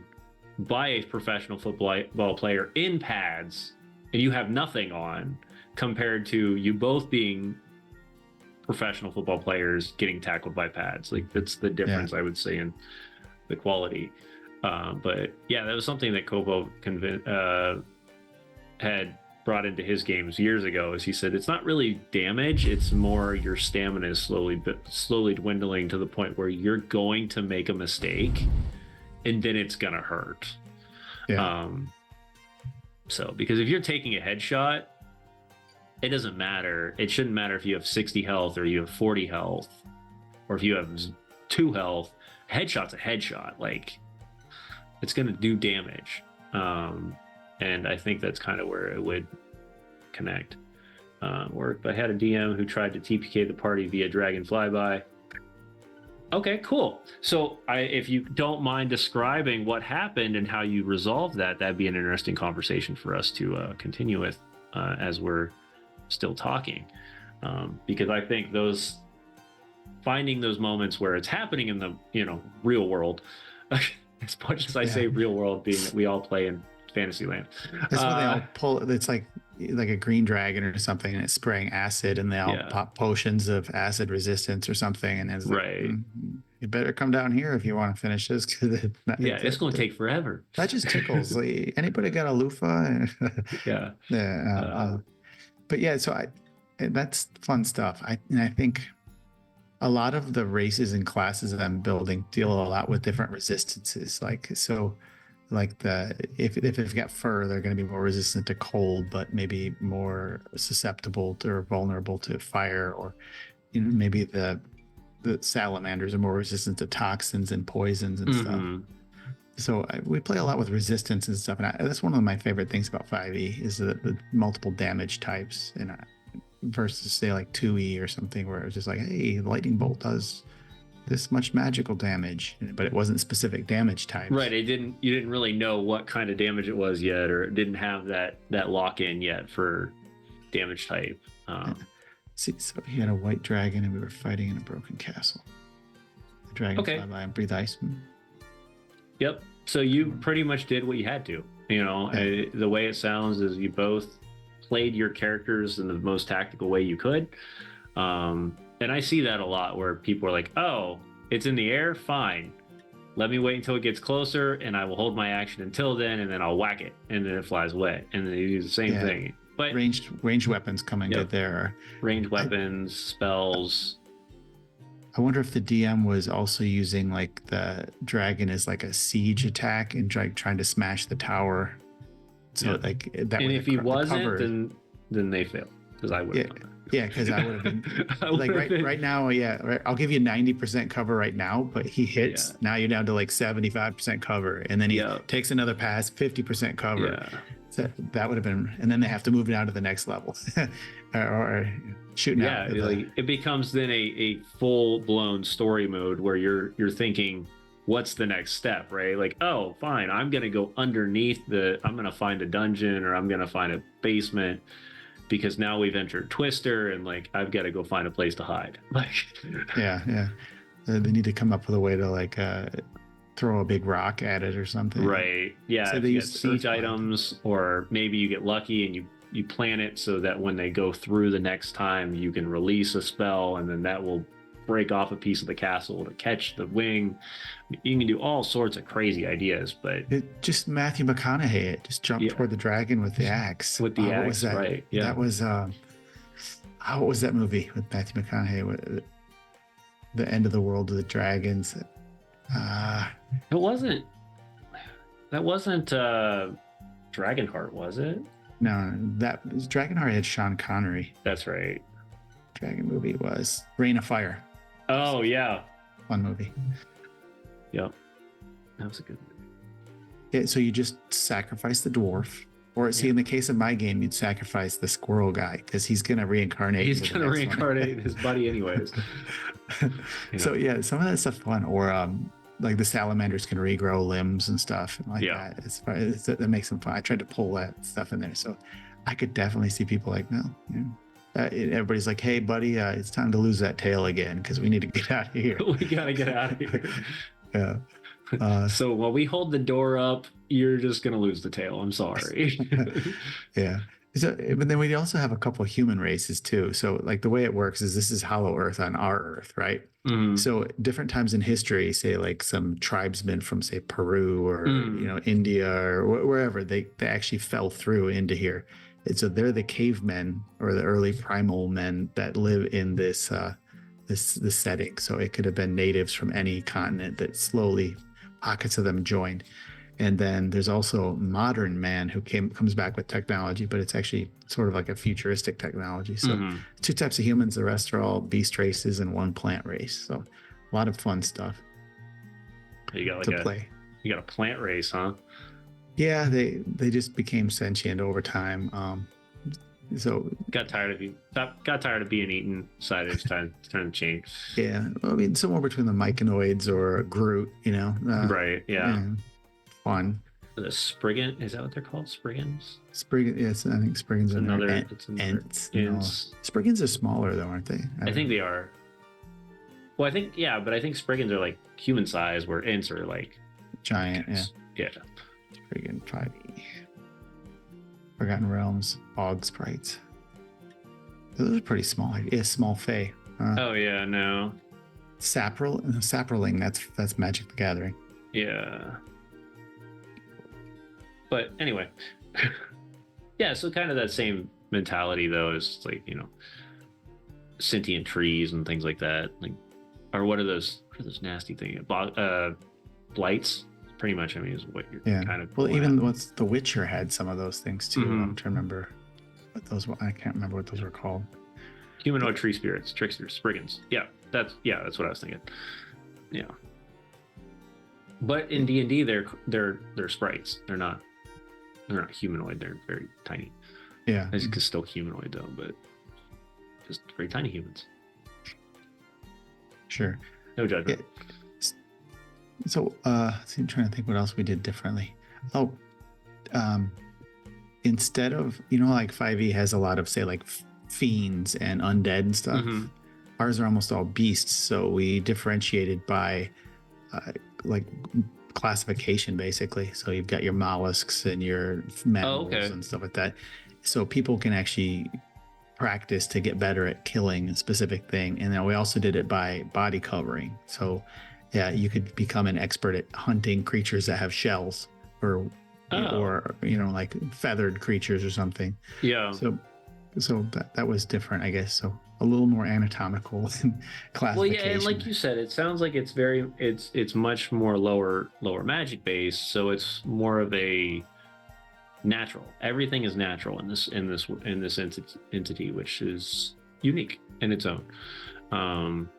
by a professional football player in pads, and you have nothing on, compared to you both being professional football players getting tackled by pads. Like that's the difference, I would say, in the quality. But yeah, that was something that Kobo had brought into his games years ago. Is he said it's not really damage, it's more your stamina is slowly dwindling to the point where you're going to make a mistake and then it's gonna hurt. So because if you're taking a headshot, it doesn't matter. It shouldn't matter if you have 60 health or you have 40 health or if you have 2 health. Headshot's a headshot. Like, it's going to do damage. And I think that's kind of where it would connect. Work. But I had a DM who tried to TPK the party via Dragon Flyby. Okay, cool. So if you don't mind describing what happened and how you resolved that, that'd be an interesting conversation for us to continue with as we're still talking. Because I think finding those moments where it's happening in the real world, as much as I say real world, being that we all play in Fantasyland. That's why they all pull. It's like a green dragon or something, and it's spraying acid, and they all pop potions of acid resistance or something, and it's like, you better come down here if you want to finish this. It's going to take forever. That just tickles. Like, anybody got a loofah? But yeah, so that's fun stuff. I think a lot of the races and classes that I'm building deal a lot with different resistances. If they've got fur, they're going to be more resistant to cold, but maybe more susceptible or vulnerable to fire, or maybe the salamanders are more resistant to toxins and poisons and stuff. So we play a lot with resistance and stuff, and that's one of my favorite things about 5e is the multiple damage types, and versus say like 2e or something where it's just like, hey, the lightning bolt does this much magical damage, but it wasn't specific damage types. Right. You didn't really know what kind of damage it was yet, or it didn't have that lock in yet for damage type. See, so he had a white dragon, and we were fighting in a broken castle. The dragon fly by and breathe ice. Yep. So you pretty much did what you had to. The way it sounds is you both played your characters in the most tactical way you could. And I see that a lot where people are like, oh, it's in the air? Fine. Let me wait until it gets closer, and I will hold my action until then, and then I'll whack it, and then it flies away. And then you do the same thing. But ranged weapons come in good there. Ranged weapons, spells. I wonder if the DM was also using like the dragon as like a siege attack and trying to smash the tower. So like that. And if he wasn't, then they failed, because I would have done that. Yeah, because I would have been like right now. Yeah, right, I'll give you 90% cover right now, but he hits. Now you're down to like 75% cover, and then he takes another pass, 50% cover. Yeah. So that would have been, and then they have to move it down to the next level, or shooting out. Yeah, like it becomes then a full blown story mode where you're thinking, what's the next step, right? Like, oh, fine, I'm gonna go underneath I'm gonna find a dungeon, or I'm gonna find a basement, because now we've entered Twister, and like I've got to go find a place to hide. Like, yeah. They need to come up with a way to like throw a big rock at it or something. Right. Yeah. So they use siege items, or maybe you get lucky and you plan it so that when they go through the next time, you can release a spell, and then that will break off a piece of the castle to catch the wing. You can do all sorts of crazy ideas, but it just Matthew McConaughey it just jumped toward the dragon with the axe. With the axe, what was that? Right? Yeah, that was what was that movie with Matthew McConaughey? The End of the World of the Dragons. It wasn't. That wasn't Dragonheart, was it? No, that Dragonheart had Sean Connery. That's right. Dragon movie was Reign of Fire. Oh yeah, fun movie. Yep, that was a good movie. Yeah, so you just sacrifice the dwarf, or see, in the case of my game, you'd sacrifice the squirrel guy because he's gonna reincarnate. He's gonna reincarnate his buddy anyways. So yeah, some of that stuff's fun. Or like the salamanders can regrow limbs and stuff and like that. It's fun. That makes them fun. I tried to pull that stuff in there, so I could definitely see people like, no. Everybody's like, hey buddy, it's time to lose that tail again because we need to get out of here. We gotta get out of here. Yeah. So while we hold the door up, you're just gonna lose the tail. I'm sorry. Yeah. So, but then we also have a couple of human races too. So like the way it works is this is Hollow Earth on our Earth, right? Mm-hmm. So different times in history, say like some tribesmen from say Peru or India or wherever, they actually fell through into here. And so they're the cavemen or the early primal men that live in this this setting. So it could have been natives from any continent that slowly pockets of them joined. And then there's also modern man who comes back with technology, but it's actually sort of like a futuristic technology. So two types of humans, the rest are all beast races and one plant race. So a lot of fun stuff you got to play. You got a plant race, huh? Yeah, they just became sentient over time. So got tired of being eaten. Decided it's time to change. Yeah, I mean somewhere between the myconoids or Groot, right? Yeah. Fun. The Spriggan, is that what they're called? Spriggans? Spriggan, yes, I think Spriggans are another. Ents. Spriggans are smaller though, aren't they? I think they are. Well, I think but I think Spriggans are like human size, where Ents are like giant. Yeah. Spriggan 5e. Forgotten Realms, Bog Sprites. Those are pretty small. Yeah, small Fae. Oh yeah, no. Saproling. That's Magic the Gathering. Yeah. But anyway, yeah. So kind of that same mentality though is like sentient trees and things like that. Like, or what are those nasty things? Blights. Pretty much, I mean, is what you're kind of. Well, even The Witcher had some of those things too. I'm trying to remember what those were. I can't remember what those were called. Humanoid tree spirits, tricksters, Spriggans. Yeah, that's what I was thinking. Yeah. But in D&D, they're sprites. They're not humanoid. They're very tiny. Yeah. It's still humanoid though, but just very tiny humans. Sure. No judgment. So, I'm trying to think what else we did differently. Oh, instead of, like 5e has a lot of, say, like fiends and undead and stuff. Mm-hmm. Ours are almost all beasts. So we differentiated by like classification, basically. So you've got your mollusks and your mammals and stuff like that. So people can actually practice to get better at killing a specific thing. And then we also did it by body covering. So yeah, you could become an expert at hunting creatures that have shells or like feathered creatures or something. Yeah. So that was different, I guess. So a little more anatomical classification. Well, yeah, and like you said, it sounds like it's much more lower magic based, so it's more of a natural. Everything is natural in this entity, which is unique in its own.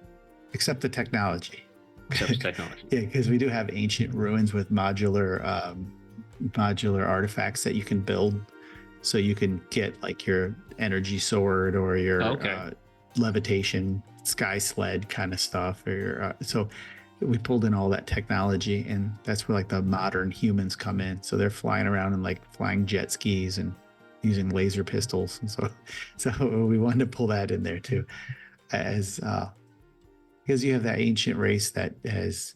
Except the technology. Except the technology. Yeah, because we do have ancient ruins with modular artifacts that you can build. So you can get like your energy sword or your levitation sky sled kind of stuff. Or so we pulled in all that technology, and that's where like the modern humans come in. So they're flying around in like flying jet skis and using laser pistols. And so we wanted to pull that in there too, as because you have that ancient race that has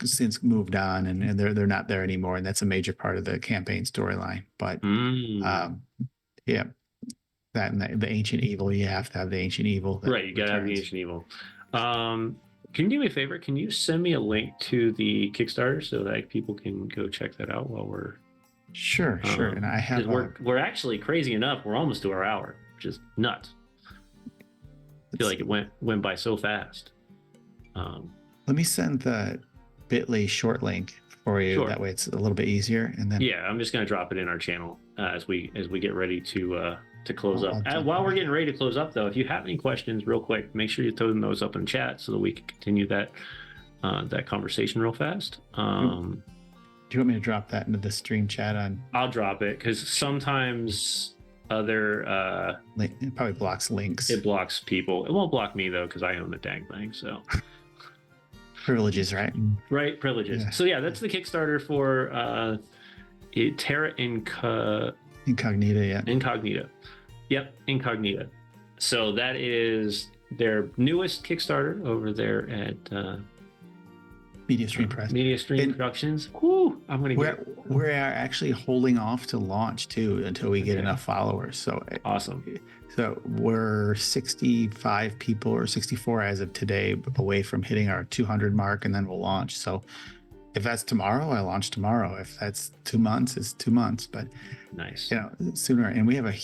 since moved on, and they're not there anymore, and that's a major part of the campaign storyline. But yeah, that and the ancient evil, you have to have the ancient evil. Right, you gotta have the ancient evil. Can you do me a favor? Can you send me a link to the Kickstarter so that people can go check that out while we're sure. And I have we're actually crazy enough. We're almost to our hour, which is nuts. I feel like it went by so fast. Let me send the bit.ly short link for you. Sure. That way it's a little bit easier. And then I'm just going to drop it in our channel as we get ready to close up. While we're getting ready to close up, though, if you have any questions, real quick, make sure you throw those up in chat so that we can continue that conversation real fast. Do you want me to drop that into the stream chat on? I'll drop it because sometimes other it probably blocks links. It blocks people. It won't block me though because I own the dang thing. So privileges, right? Right, privileges. Yeah. So yeah, that's the Kickstarter for Terra Incognita. Yeah. Incognita. Yep, Incognita. So that is their newest Kickstarter over there at Media Stream Press. Media Stream Productions. Woo! We're actually holding off to launch too until we get enough followers. So awesome. So we're 65 people or 64 as of today away from hitting our 200 mark, and then we'll launch. So if that's tomorrow, I launch tomorrow. If that's 2 months, it's 2 months. But nice. Sooner. And we have a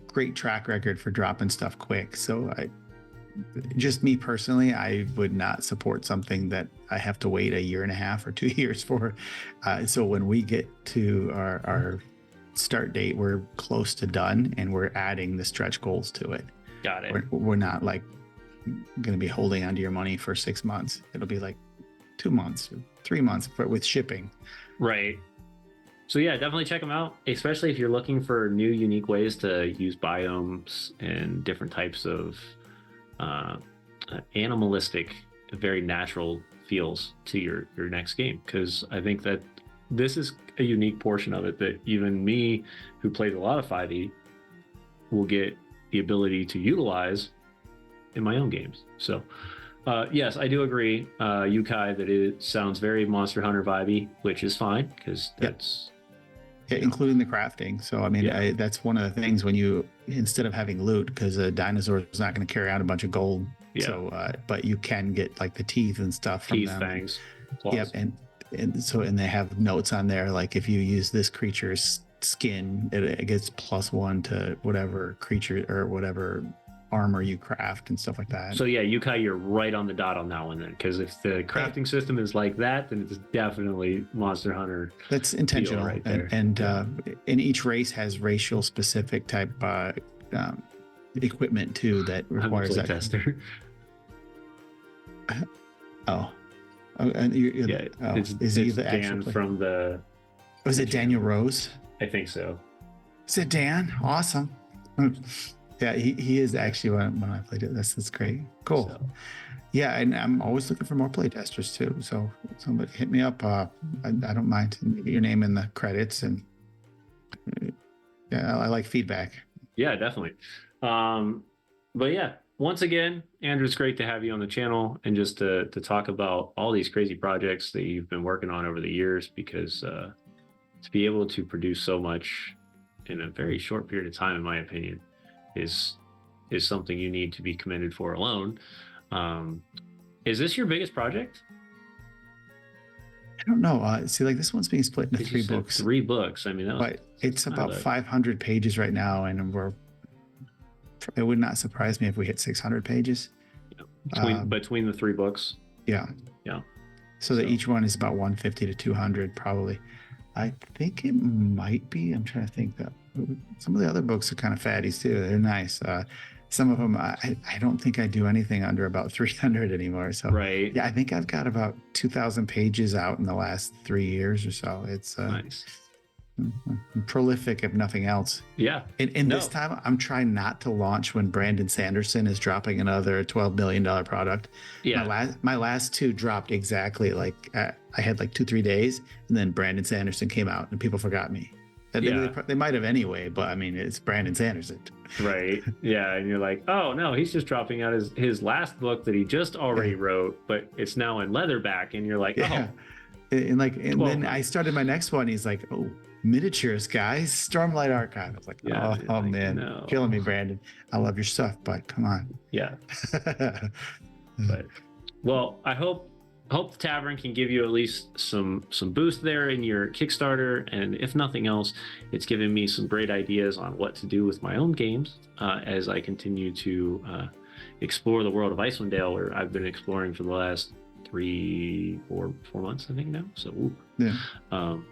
great track record for dropping stuff quick. So just me personally, I would not support something that I have to wait a year and a half or 2 years for. So when we get to our start date, we're close to done, and we're adding the stretch goals to it. Got it. We're not like going to be holding onto your money for 6 months. It'll be like 2 months, 3 months with shipping. Right. So yeah, definitely check them out, especially if you're looking for new, unique ways to use biomes and different types of animalistic, very natural feels to your next game. Because I think that this is a unique portion of it that even me, who plays a lot of 5e, will get the ability to utilize in my own games. So yes, I do agree, Yukai, that it sounds very Monster Hunter vibey, which is fine because that's including the crafting. So I mean, that's one of the things when you, instead of having loot, because a dinosaur is not going to carry out a bunch of gold. So but you can get like the teeth and stuff from them. Fangs, claws. Yep. And they have notes on there, like if you use this creature's skin, it gets +1 to whatever creature or whatever armor you craft and stuff like that. So yeah, Yukai, you're right on the dot on that one then, because if the crafting system is like that, then it's definitely Monster Hunter. That's intentional, right there. And each race has racial specific type equipment too that requires that. Tester. Oh, Oh, and Yeah, is he it's the actual Dan player? from the. Was it Daniel Rose? I think so. Is it Dan? Awesome. Yeah, he is actually when I played it. That's great. Cool. So, Yeah, and I'm always looking for more playtesters too. So somebody hit me up. I don't mind your name in the credits, and yeah, I like feedback. yeah, definitely. But yeah, once again, Andrew, it's great to have you on the channel and just to talk about all these crazy projects that you've been working on over the years, because to be able to produce so much in a very short period of time, in my opinion, is something you need to be commended for alone. Is this your biggest project? I don't know. See, like this one's being split into 3 books. 3 books. I mean, but it's about 500 pages right now, and it would not surprise me if we hit 600 pages. Between the 3 books. Yeah. Yeah. So that each one is about 150 to 200 probably. I think it might be. I'm trying to think that some of the other books are kind of fatties too. They're nice. Some of them, I don't think I do anything under about 300 anymore. So right. Yeah, I think I've got about 2,000 pages out in the last 3 years or so. It's nice. Prolific, if nothing else. Yeah. This time, I'm trying not to launch when Brandon Sanderson is dropping another $12 million product. Yeah. My last 2 dropped exactly like I had like 2-3 days, and then Brandon Sanderson came out, and people forgot me. They might have anyway, but I mean, it's Brandon Sanderson. Right. Yeah. And you're like, oh no, he's just dropping out his last book that he just already wrote, but it's now in leatherback, and you're like, oh. And then I started my next one. He's like, oh, miniatures, guys, Stormlight Archive. I was like, oh man, no. Killing me, Brandon. I love your stuff, but come on. Yeah. But well, I hope the Tavern can give you at least some boost there in your Kickstarter, and if nothing else, it's given me some great ideas on what to do with my own games as I continue to explore the world of Icewind Dale, where I've been exploring for the last 4 months, I think now. So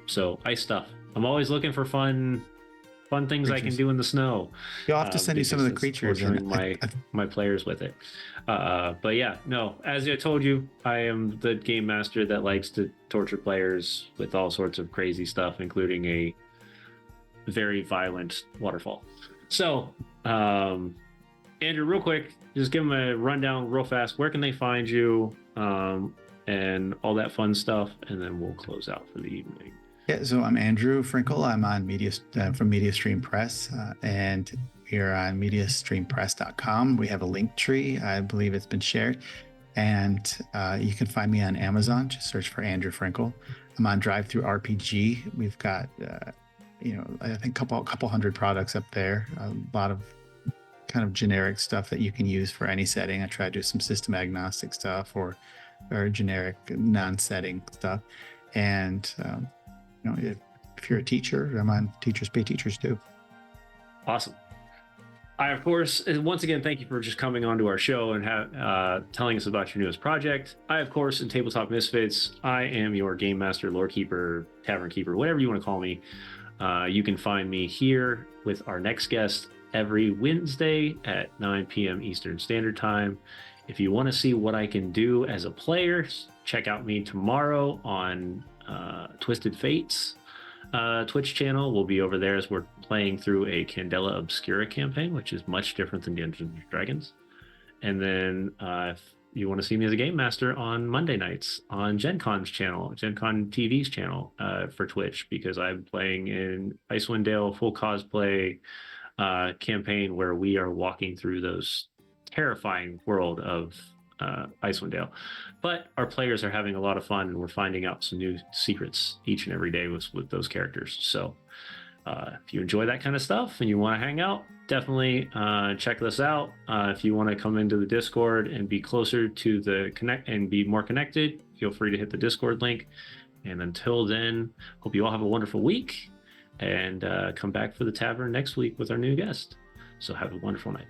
so ice stuff. I'm always looking for fun things I can do in the snow. You'll have to send you some of the creatures and my players with it. But yeah, no, as I told you, I am the game master that likes to torture players with all sorts of crazy stuff, including a very violent waterfall. So Andrew, real quick, just give them a rundown real fast. Where can they find you, and all that fun stuff, and then we'll close out for the evening. Yeah, so I'm Andrew Frinkle. I'm on from MediaStream Press, and we're on MediaStreamPress.com. We have a link tree. I believe it's been shared, and you can find me on Amazon. Just search for Andrew Frinkle. I'm on DriveThruRPG. We've got, I think a couple hundred products up there. A lot of kind of generic stuff that you can use for any setting. I try to do some system agnostic stuff or generic non-setting stuff, and if you're a teacher, I'm on Teachers Pay Teachers too. Awesome. I, of course, once again, thank you for just coming onto our show and telling us about your newest project. I, of course, in Tabletop Misfits, I am your game master, lore keeper, tavern keeper, whatever you want to call me. You can find me here with our next guest every Wednesday at 9 p.m. Eastern Standard Time. If you want to see what I can do as a player, check out me tomorrow on Twisted Fates Twitch channel. We'll be over there as we're playing through a Candela Obscura campaign, which is much different than Dungeons and Dragons. And then if you want to see me as a game master on Monday nights on Gen Con's channel, Gen Con TV's channel for Twitch, because I'm playing in Icewind Dale full cosplay campaign where we are walking through those terrifying world of Icewind Dale, but our players are having a lot of fun, and we're finding out some new secrets each and every day with those characters. So if you enjoy that kind of stuff and you want to hang out, definitely check this out. If you want to come into the Discord and be closer to the connect and be more connected, feel free to hit the Discord link. And until then, hope you all have a wonderful week, and come back for the Tavern next week with our new guest. So have a wonderful night.